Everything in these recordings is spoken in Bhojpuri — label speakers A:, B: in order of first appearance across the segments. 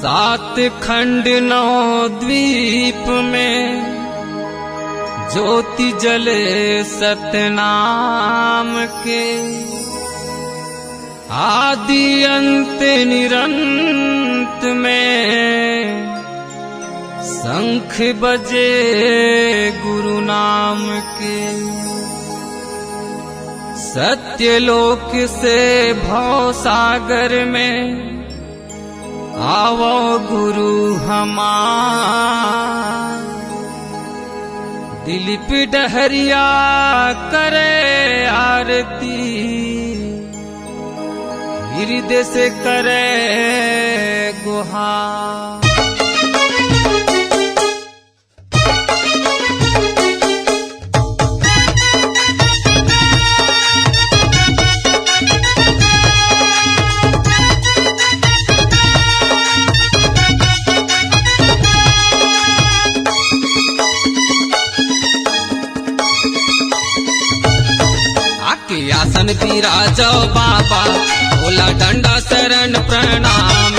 A: सात खंड नौ द्वीप में ज्योति जले सतनाम के। आदि अंत निरंत में शंख बजे गुरु नाम के। सत्यलोक से भव सागर में आवो गुरु हमार। दिलीप डहरिया करे आरती, हृदय से करे गुहार। आसन विराजो बाबा, भोला डंडा शरण प्रणाम।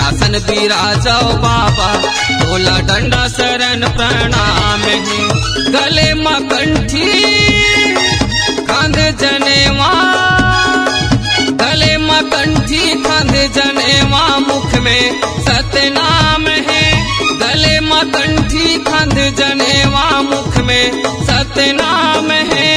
A: आसन विराजो बाबा, भोला डंडा शरण प्रणाम। गले मकंठी खांद जनेवा, गले मकंठी खांद जनेवा, मुख में सतनाम है। गले मकंठी खांद जनेवा, मुख में सतनाम है।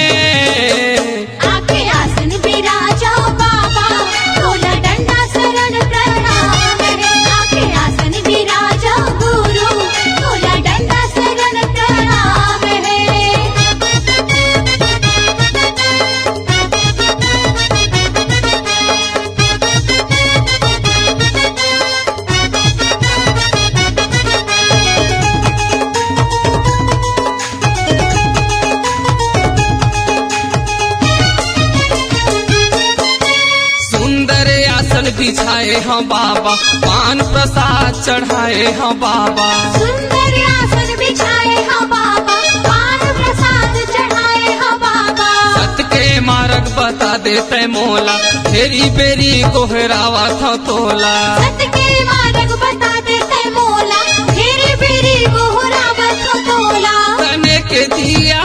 A: बिछाए हाँ बाबा, पान प्रसाद चढ़ाए हाँ बाबा।
B: सुंदर आसन बिछाए हाँ बाबा, पान प्रसाद चढ़ाए हाँ बाबा।
A: सत के मार्ग बता देते मोला, फेरी बेरी कोहरावा था तोला।
B: सत के मार्ग बता देते मोला, फेरी बेरी कोहरावा था तोला।
A: तने के दिया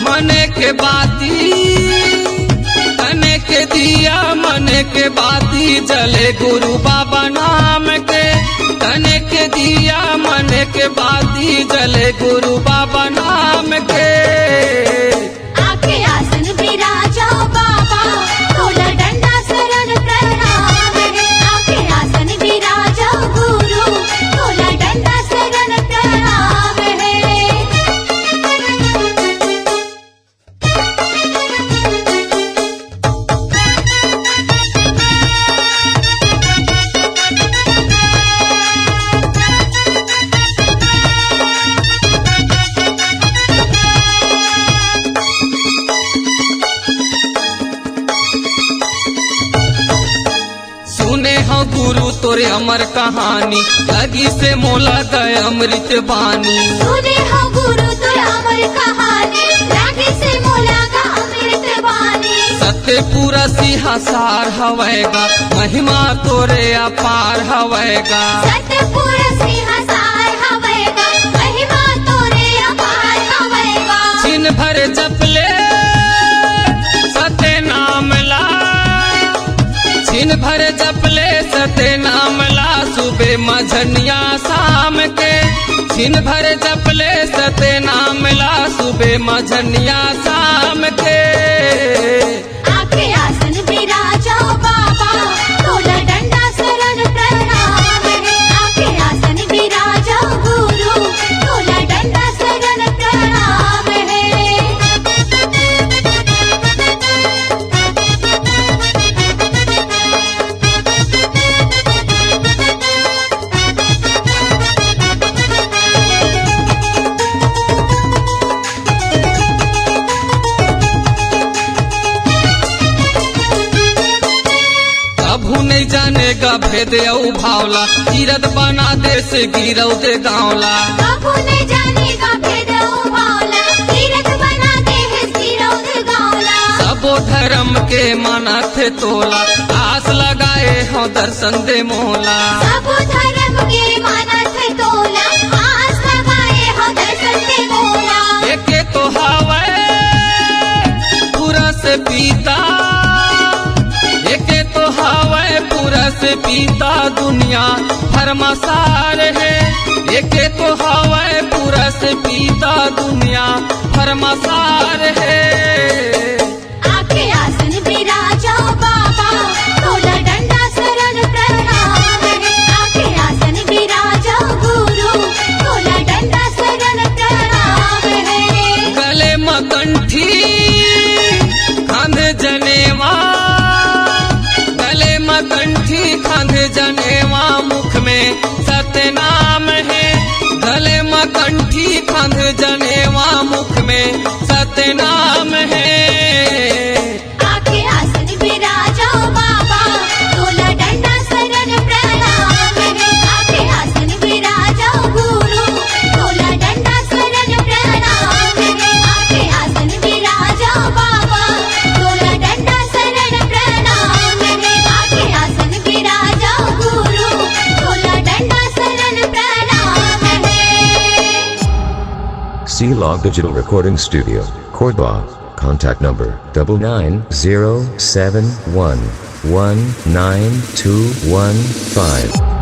A: मने के बाती, तने के दिया मने के बाती, जले गुरु बाबा नाम के। तने के दिया मने के बाती, जले गुरु बाबा नाम के।
B: आके आसन विराजो बाबा, भोला डंडा शरण प्रणाम है। आके आसन विराजो गुरु, भोला डंडा शरण प्रणाम है।
A: सुने हो गुरु तोरे अमर कहानी, लगी से मोला गए अमृत बानी।
B: सुने हो गुरु तोरे अमर कहानी, लगी से मोला का अमृत बानी।
A: सत्य पूरा सिंहासार हवेगा, महिमा तोरे अपार हवेगा।
B: सतपुर सिंहासार हवेगा, महिमा तोरे अपार हवेगा।
A: छिन भर जपले सत्य नाम ला, छिन भर जपले सत्य नाम ला, सुबह मझनिया शाम के। छिन भर जपले सत्य नाम ला, सुबह मझनिया शाम के।
B: आके आसन विराजो बाबा, भोला डंडा शरण प्रणाम है। आके आसन विराजो गुरु, भोला डंडा शरण प्रणाम है।
A: जानेगा भेद औ भावला, तीरथ बना दे से गिरौ दे गाँवला।
B: बाबू नहीं जानेगा भेद ओ भावला, तीरथ बना दे है सिरौद गाँवला।
A: सबो धर्म के मानत तोला, आस लगाए हो दर्शन दे मोला।
B: सब धर्म के मानत है तोला, आस लगाए हो दर्शन दे मोला।
A: एके तो हवे पूरा से पीता, एके तो हवे पूरा से पीता, दुनिया भरमसार है। एके तो हवे पूरा से पीता, दुनिया भरमसार है।
B: आके आसन विराजो बाबा, तोला डंडा शरण प्रणाम है। आके आसन विराजो गुरु, तोला डंडा शरण प्रणाम है।
A: गले मकंठी खांधे जनेवा, गले मकंठी खांधे जनेवा, मुख में सतनाम है। गले मकंठी खांधे जनेवा, मुख में सतनाम है।
B: आके आसन विराजो बाबा, तोला डंडा शरण प्रणाम है। आके आसन विराजो गुरु, तोला डंडा शरण प्रणाम है। आके आसन विराजो बाबा, तोला डंडा शरण प्रणाम है। आके आसन विराजो गुरु, तोला डंडा शरण प्रणाम है।
C: C-Log Digital Recording Studio, Cordoba. Contact number 99071192115.